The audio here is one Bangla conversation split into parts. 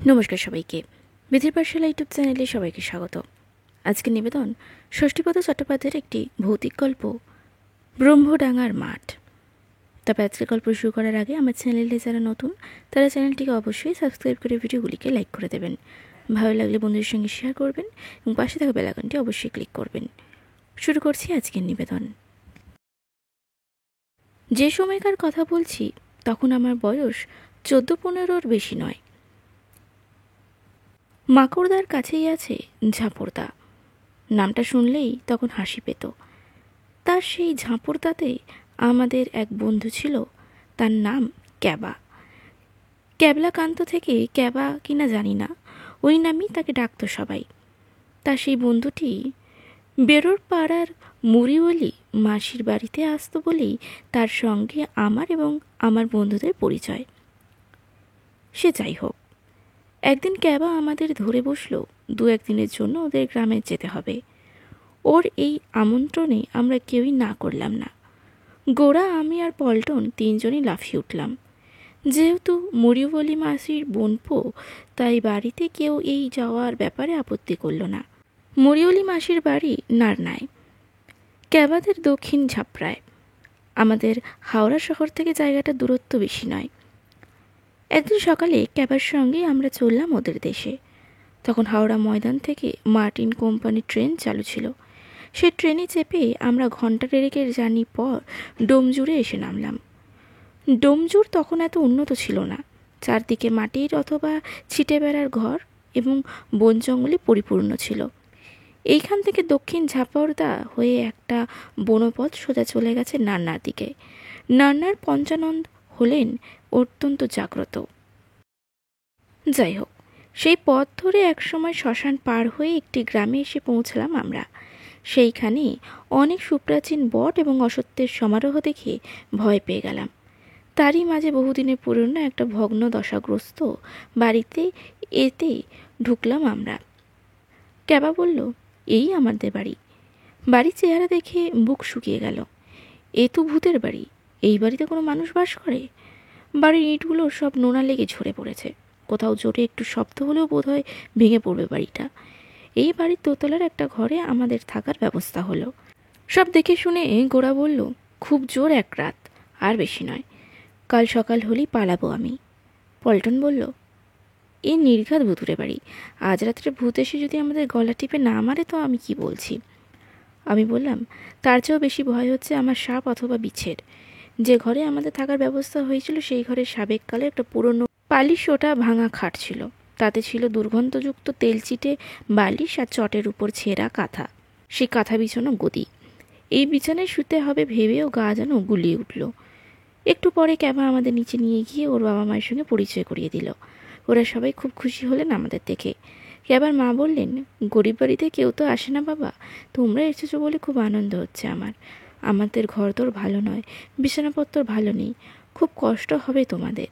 নমস্কার সবাইকে। বিধির পাঠশালা ইউটিউব চ্যানেলে সবাইকে স্বাগত। আজকে নিবেদন ষষ্ঠীপদ চট্টোপাধ্যায়ের একটি ভৌতিক গল্প, ব্রহ্মডাঙ্গার মাঠ। তবে আজকে গল্প শুরু করার আগে আমার চ্যানেলে যারা নতুন তারা চ্যানেলটিকে অবশ্যই সাবস্ক্রাইব করে ভিডিওগুলিকে লাইক করে দেবেন। ভালো লাগলে বন্ধুদের সঙ্গে শেয়ার করবেন এবং পাশে থাকা বেল আইকনটি অবশ্যই ক্লিক করবেন। শুরু করছি আজকের নিবেদন। যে সময়কার কথা বলছি তখন আমার বয়স 14-15-র বেশি নয়। মাকড়দার কাছেই আছে ঝাঁপড়দা। নামটা শুনলেই তখন হাসি পেত। তার সেই ঝাঁপড়দাতে আমাদের এক বন্ধু ছিল, তার নাম ক্যাবা। ক্যাবলাকান্ত থেকে ক্যাবা কিনা জানি না, ওই নামই তাকে ডাকত সবাই। তার সেই বন্ধুটি বেরোর পাড়ার মুড়িওয়ালি মাসির বাড়িতে আসতো বলেই তার সঙ্গে আমার এবং আমার বন্ধুদের পরিচয়। সে যাই হোক, একদিন ক্যাবা আমাদের ধরে বসলো 2-1 দিনের জন্য ওদের গ্রামে যেতে হবে। ওর এই আমন্ত্রণে আমরা কেউই না করলাম না। গোরা, আমি আর পল্টন 3 জনই লাফিয়ে উঠলাম। যেহেতু মরিয়বলি মাসির বোনপো, তাই বাড়িতে কেউ এই যাওয়ার ব্যাপারে আপত্তি করল না। মরিয়লি মাসির বাড়ি নারনায়, ক্যাবাদের দক্ষিণ ঝাপড়ায়। আমাদের হাওড়া শহর থেকে জায়গাটা দূরত্ব বেশি নয়। একদিন সকালে ক্যাবার সঙ্গে আমরা চললাম ওদের দেশে। তখন হাওড়া ময়দান থেকে মার্টিন কোম্পানির ট্রেন চালু ছিল। সেই ট্রেনে চেপে আমরা ঘণ্টা 1.5 জার্নি পর ডোমজুড়ে এসে নামলাম। ডোমজুর তখন এত উন্নত ছিল না। চারদিকে মাটির অথবা ছিটে বেড়ার ঘর এবং বন জঙ্গলে পরিপূর্ণ ছিল। এইখান থেকে দক্ষিণ ঝাপড়দা হয়ে একটা বনপথ সোজা চলে গেছে নান্নার দিকে। নান্নার পঞ্চানন্দ হলেন অত্যন্ত জাগ্রত। যাই হোক, সেই পথ ধরে একসময় শ্মশান পার হয়ে একটি গ্রামে এসে পৌঁছলাম আমরা। সেইখানে অনেক সুপ্রাচীন বট এবং অসত্যের সমারোহ দেখে ভয় পেয়ে গেলাম। তারই মাঝে বহুদিনের পুরনো একটা ভগ্ন দশাগ্রস্ত বাড়িতে এতে ঢুকলাম আমরা। ক্যাবা বলল, এই আমাদের বাড়ি। বাড়ির চেহারা দেখে বুক শুকিয়ে গেল। এ তো ভূতের বাড়ি, এই বাড়িতে কোনো মানুষ বাস করে? বাড়ির ইঁটগুলো সব নোনা লেগে ঝরে পড়েছে। কোথাও জোরে একটু শব্দ হলেও বোধহয় ভেঙে পড়বে বাড়িটা। এই বাড়ির দোতলার একটা ঘরে আমাদের থাকার ব্যবস্থা হলো। সব দেখে শুনে গোরা বলল, খুব জোর এক রাত, আর বেশি নয়। কাল সকাল হলেই পালাবো আমি। পল্টন বলল, এই নির্ঘাত ভুতুরে বাড়ি, আজ রাত্রে ভূত এসে যদি আমাদের গলা টিপে না মারে তো আমি কি বলছি। আমি বললাম, তার চেয়েও বেশি ভয় হচ্ছে আমার সাপ অথবা বিছের। যে ঘরে আমাদের থাকার ব্যবস্থা হয়েছিল সেই ঘরে সাবেককালে একটা পুরনো পালিশ ওটা ভাঙা খাট ছিল। তাতে ছিল দুর্গন্ধযুক্ত তেলচিটে বালিশ আর চটের উপর ছেঁড়া কাঁথা। সেই কাঁথা বিছানো গদি। এই বিছানায় শুতে হবে ভেবেও গা যেন গুলিয়ে উঠল। একটু পরে ক্যাবা আমাদের নিচে নিয়ে গিয়ে ওর বাবা মায়ের সঙ্গে পরিচয় করিয়ে দিল। ওরা সবাই খুব খুশি হলেন আমাদের দেখে। ক্যাবার মা বললেন, গরিব বাড়িতে কেউ তো আসে না বাবা, তোমরা এসেছো বলে খুব আনন্দ হচ্ছে আমার। আমাদের ঘর তোর ভালো নয়, বিছানাপত্র ভালো নেই, খুব কষ্ট হবে তোমাদের।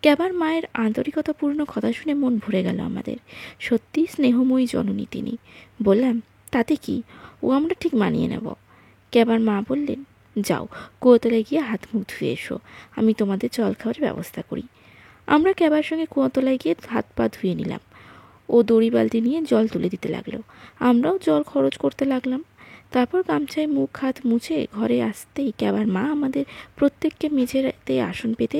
ক্যাবার মায়ের আন্তরিকতাপূর্ণ কথা শুনে মন ভরে গেল আমাদের। সত্যি স্নেহময়ী জননী তিনি। বললাম, তাতে কি, ও আমরা ঠিক মানিয়ে নেব। ক্যাবার মা বললেন, যাও কুয়োতলায় গিয়ে হাত মুখ ধুয়ে এসো, আমি তোমাদের জল খাওয়ার ব্যবস্থা করি। আমরা ক্যাবার সঙ্গে কুয়োতলায় গিয়ে হাত পা ধুয়ে নিলাম। ও দড়ি বালতি নিয়ে জল তুলে দিতে লাগলো। আমরাও জল খরচ করতে লাগলাম। তারপর গামছায় মুখ হাত মুছে ঘরে আসতেই ক্যাবার মা আমাদের প্রত্যেককে মেঝেতে আসন পেতে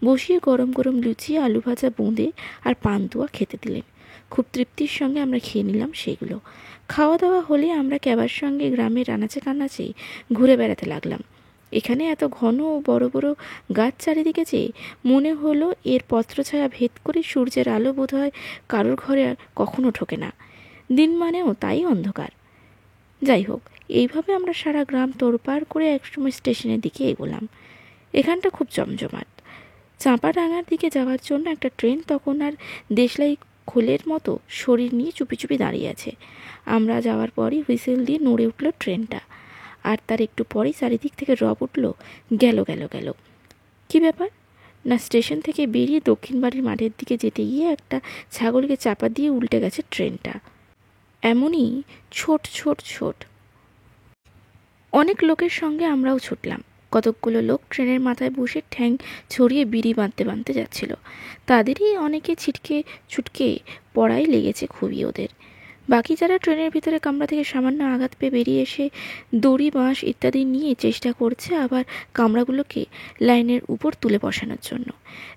বসিয়ে গরম গরম লুচি, আলু ভাজা বোঁদে আর পান্তুয়া খেতে দিলেন। খুব তৃপ্তির সঙ্গে আমরা খেয়ে নিলাম সেগুলো। খাওয়া দাওয়া হলে আমরা ক্যাবার সঙ্গে গ্রামের আনাচে কানাচে ঘুরে বেড়াতে লাগলাম। এখানে এত ঘন ও বড় বড় গাছ চারিদিকে যে মনে হলো এর পত্রছায়া ভেদ করে সূর্যের আলো বোধহয় কারোর ঘরে আর কখনো ঢোকে না। দিন মানেও তাই অন্ধকার। যাই হোক, এইভাবে আমরা সারা গ্রাম তোড়পাড় করে একসময় স্টেশনের দিকে এগোলাম। এখানটা খুব জমজমাট। চাঁপাডাঙ্গার দিকে যাওয়ার জন্য একটা ট্রেন তখন আর দেশলাই খোলের মতো শরীর নিয়ে চুপি চুপি দাঁড়িয়ে আছে। আমরা যাওয়ার পরই হুইসেল দিয়ে নড়ে উঠল ট্রেনটা। আর তার একটু পরেই চারিদিক থেকে রব উঠল, গেল গেল গেল। কি ব্যাপার না, স্টেশন থেকে বেরিয়ে দক্ষিণ বাড়ির মাঠের দিকে যেতে গিয়ে একটা ছাগলকে চাপা দিয়ে উল্টে গেছে ট্রেনটা। এমনই ছোট ছোট ছোট। অনেক লোকের সঙ্গে আমরাও ছুটলাম। কতকগুলো লোক ট্রেনের মাথায় বসে ঠ্যাং ছড়িয়ে বিড়ি বাঁধতে বাঁধতে যাচ্ছিল। তাদেরই অনেকে ছিটকে ছুটকে পড়াই লেগেছে খুবই ওদের। বাকি যারা ট্রেনের ভিতরে কামরা থেকে সামান্য আঘাত পেয়ে বেরিয়ে এসে দড়ি বাঁশ ইত্যাদি নিয়ে চেষ্টা করছে আবার কামরাগুলোকে লাইনের উপর তুলে বসানোর জন্য।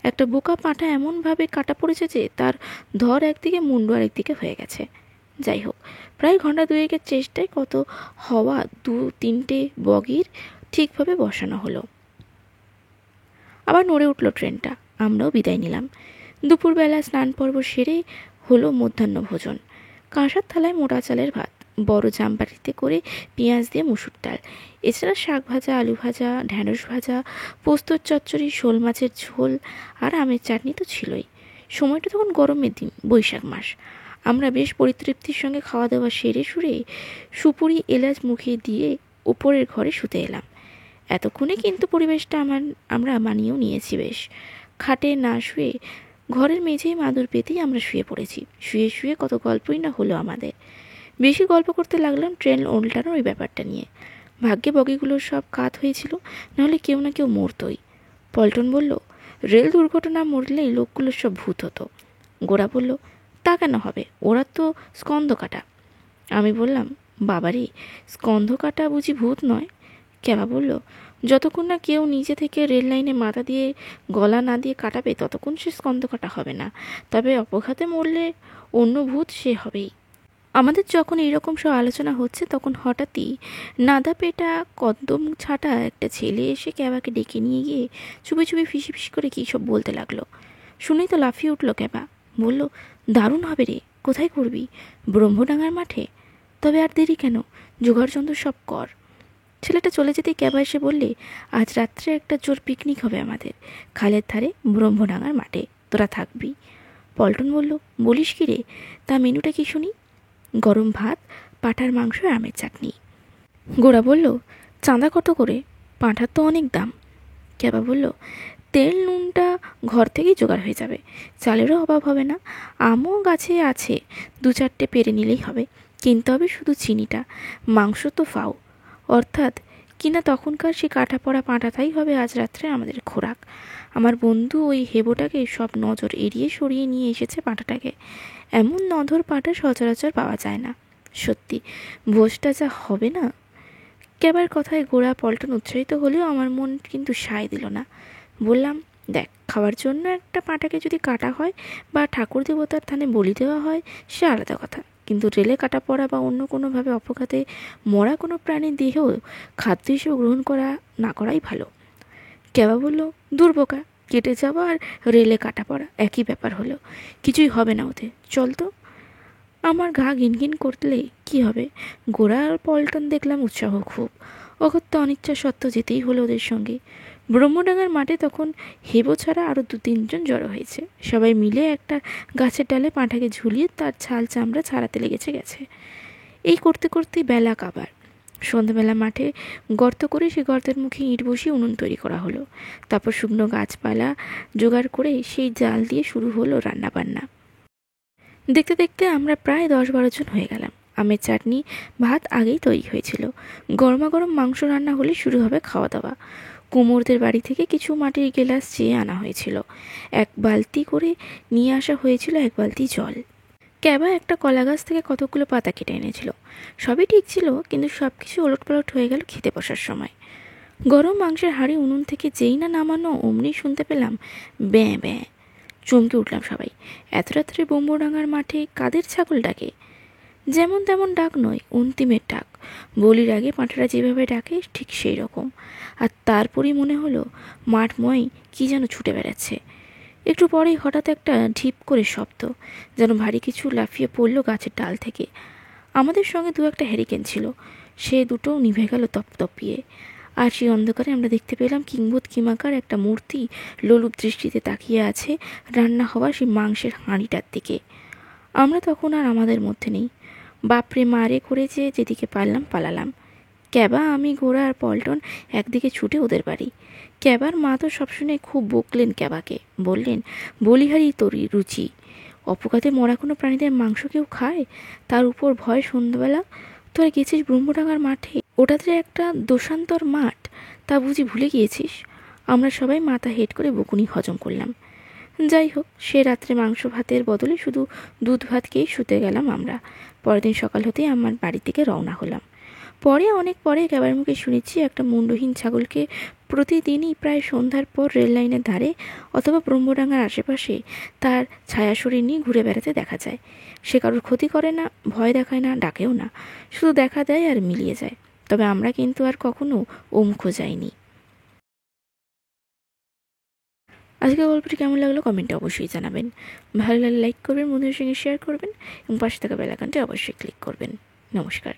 একটা বোকা পাঁঠা এমনভাবে কাটা পড়েছে যে তার ধর একদিকে মুন্ডু আরেকদিকে হয়ে গেছে। যাই হোক, প্রায় ঘন্টা দুয়েকের চেষ্টায় কত হওয়া 2-3টে বগির ঠিকভাবে বসানো হলো। আবার নড়ে উঠল ট্রেনটা। আমরাও বিদায় নিলাম। দুপুরবেলা স্নান পর্ব সেরে হলো মধ্যাহ্ন ভোজন। কাঁসার থালায় মোটা চালের ভাত, বড় জামবাটিতে করে পেঁয়াজ দিয়ে মুসুর ডাল, এছাড়া শাক ভাজা, আলু ভাজা, ঢ্যাঁড়স ভাজা, পোস্তর চচ্চড়ি, শোল মাছের ঝোল আর আমের চাটনি তো ছিলই। সময়টা তখন গরমের দিন, বৈশাখ মাস। আমরা বেশ পরিতৃপ্তির সঙ্গে খাওয়া দাওয়া সেরে সুরে সুপুরি এলাচ মুখে দিয়ে ওপরের ঘরে শুতে এলাম। এতক্ষণে কিন্তু পরিবেশটা আমরা মানিয়েও নিয়েছি বেশ। খাটে না শুয়ে ঘরের মেঝেই মাদুর পেতেই আমরা শুয়ে পড়েছি। শুয়ে শুয়ে কত গল্পই না হলো আমাদের। বেশি গল্প করতে লাগলাম ট্রেন উল্টানোর ওই ব্যাপারটা নিয়ে। ভাগ্যে বগিগুলো সব কাত হয়েছিল, নাহলে কেউ না কেউ মরতই। পল্টন বলল, রেল দুর্ঘটনা মরলেই লোকগুলো সব ভূত হতো। গোরা বলল, তা কেন হবে, ওরা তো স্কন্ধ কাটা। আমি বললাম, বাবারে, স্কন্ধ কাটা বুঝি ভূত নয়? ক্যাবা বলল, যতক্ষণ না কেউ নিজে থেকে রেল লাইনে মাথা দিয়ে গলা না দিয়ে কাটাবে ততক্ষণ সে স্কন্ধ কাটা হবে না। তবে অপঘাতে মরলে অন্য ভূত সে হবেই। আমাদের যখন এইরকম সব আলোচনা হচ্ছে তখন হঠাৎই নাদা পেটা কদ্দম ছাটা একটা ছেলে এসে ক্যাবাকে ডেকে নিয়ে গিয়ে চুপি চুপি ফিসি ফিসি করে কী সব বলতে লাগলো। শুনেই তো লাফিয়ে উঠল ক্যাবা। বলল, দারুণ হবে রে, কোথায় করবি? ব্রহ্মডাঙ্গার মাঠে। তবে আর দেরি কেন, জোগাড়যন্ত্র সব কর। ছেলেটা চলে যেতেই ক্যাবা এসে বললে, আজ রাত্রে একটা জোর পিকনিক হবে আমাদের, খালের ধারে ব্রহ্মডাঙ্গার মাঠে, তোরা থাকবি। পল্টন বলল, বলিস কি রে, তা মেনুটা কি শুনি? গরম ভাত, পাঁঠার মাংস আর আমের চাটনি। গোরা বলল, চাঁদা কত করে? পাঁঠার তো অনেক দাম। ক্যাবা বলল, তেল নুনটা ঘর থেকেই জোগাড় হয়ে যাবে, চালেরও অভাব হবে না। আমও গাছে আছে, 2-4টে পেরে নিলেই হবে। কিনতে হবে শুধু চিনিটা। মাংস তো ফাও, অর্থাৎ কিনা তখনকার সে কাটা পড়া পাঁঠাটাই হবে আজ রাত্রে আমাদের খোরাক। আমার বন্ধু ওই হেবোটাকে সব নজর এড়িয়ে সরিয়ে নিয়ে এসেছে পাঁঠাটাকে। এমন নধর পাঁঠা সচরাচর পাওয়া যায় না। সত্যি ভোজটা যা হবে না। ক্যাবার কথায় গোরা পল্টন উৎসাহিত হলেও আমার মন কিন্তু সায় দিল না। বললাম, দেখ, খাওয়ার জন্য একটা পাঁঠাকে যদি কাটা হয় বা ঠাকুর দেবতার থানে বলি দেওয়া হয় সে আলাদা কথা, কিন্তু রেলে কাটা পড়া বা অন্য কোনোভাবে অপঘাতে মরা কোনো প্রাণীর দেহেও খাদ্য হিসেবে গ্রহণ করা না করাই ভালো। ক্যাবা বলল, দুর্বোকা, কেটে যাওয়া আর রেলে কাটা পড়া একই ব্যাপার হলো, কিছুই হবে না ওতে, চল তো। আমার গা ঘিনঘিন করলে কি হবে। গোরা আর পল্টন দেখলাম উৎসাহ খুব। অগত্যা অনিচ্ছা সত্ত্বেও যেতেই হলো ওদের সঙ্গে। ব্রহ্মডাঙ্গার মাঠে তখন হেবো ছাড়া আরও 2-3জন জড়ো হয়েছে। সবাই মিলে একটা গাছের ডালে পাঁঠাকে ঝুলিয়ে তার ছাল চামড়া ছাড়াতে গেছে। এই করতে করতেই বেলা কাবার। সন্ধ্যাবেলা মাঠে গর্ত করে সেই গর্তের মুখে ইঁট বসিয়ে উনুন তৈরি করা হলো। তারপর শুকনো গাছপালা জোগাড় করে সেই জাল দিয়ে শুরু হলো রান্নাবান্না। দেখতে দেখতে আমরা প্রায় 10-12 জন হয়ে গেলাম। আমের চাটনি ভাত আগেই তৈরি হয়েছিল। গরমাগরম মাংস রান্না হলে শুরু হবে খাওয়া দাওয়া। কুমোরদের বাড়ি থেকে কিছু মাটির গেলাস চেয়ে আনা হয়েছিল। 1 বালতি করে নিয়ে আসা হয়েছিল 1 বালতি জল। ক্যাবা একটা কলা গাছ থেকে কতগুলো পাতা কেটে এনেছিল। সবই ঠিক ছিল, কিন্তু সব কিছু ওলটপালট হয়ে গেল খেতে বসার সময়। গরম মাংসের হাঁড়ি উনুন থেকে যেই না নামানো অমনি শুনতে পেলাম ব্যাঁ ব্যাঁ। চমকে উঠলাম সবাই। এত রাত্রে ব্রহ্মডাঙ্গার মাঠে কাদের ছাগল ডাকে? যেমন তেমন ডাক নয়, অন্তিমের ডাক। বলির আগে পাঁঠারা যেভাবে ডাকে ঠিক সেই রকম। আর তারপরই মনে হলো মাঠময় কি যেন ছুটে বেড়াচ্ছে। একটু পরেই হঠাৎ একটা ঢিপ করে শব্দ, যেন ভারী কিছু লাফিয়ে পড়ল গাছের ডাল থেকে। আমাদের সঙ্গে 2-1টা হ্যারিকেন ছিল, সে দুটোও নিভে গেল তপতপিয়ে। আর সেই অন্ধকারে আমরা দেখতে পেলাম কিংবুত কিমাকার একটা মূর্তি লোলুপ দৃষ্টিতে তাকিয়ে আছে রান্না হওয়া সেই মাংসের হাঁড়িটার দিকে। আমরা তখন আর আমাদের মধ্যে নেই। বাপরে মারে করে যেদিকে পারলাম পালালাম। ক্যাবা, আমি, গোরা আর পল্টন একদিকে ছুটে ওদের বাড়ি। ক্যাবার মা তো সব শুনে খুব বকলেন ক্যাবাকে। বললেন, বলিহারি তোরই রুচি, অপঘাতে মরা কোনো প্রাণীদের মাংস কেউ খায়? তার উপর ভয় সন্ধ্যাবেলা। তোরা গেছিস ব্রহ্মডাঙ্গার মাঠে, ওটাতে একটা দোষান্তর মাঠ, তা বুঝি ভুলে গিয়েছিস? আমরা সবাই মাথা হেঁট করে বকুনি হজম করলাম। যাই হোক, সে রাত্রে মাংস ভাতের বদলে শুধু দুধ ভাত খেয়েই শুতে গেলাম আমরা। পরের দিন সকাল হতেই আমার বাড়ি থেকে রওনা হলাম। অনেক পরে ক্যাবার মুখে শুনেছি একটা মুন্ডহীন ছাগলকে প্রতিদিনই প্রায় সন্ধ্যার পর রেল লাইনের ধারে অথবা ব্রহ্মডাঙ্গার আশেপাশে তার ছায়া শরীর নিয়ে ঘুরে বেড়াতে দেখা যায়। সে কারোর ক্ষতি করে না, ভয় দেখায় না, ডাকেও না, শুধু দেখা দেয় আর মিলিয়ে যায়। তবে আমরা কিন্তু আর কখনো ওমুখো যাইনি। আজকের গল্পটি কেমন লাগলো কমেন্টে অবশ্যই জানাবেন। ভালো লাগলে লাইক করবেন, বন্ধুদের সঙ্গে শেয়ার করবেন এবং পাশে থাকা বেল আইকনটি অবশ্যই ক্লিক করবেন। নমস্কার।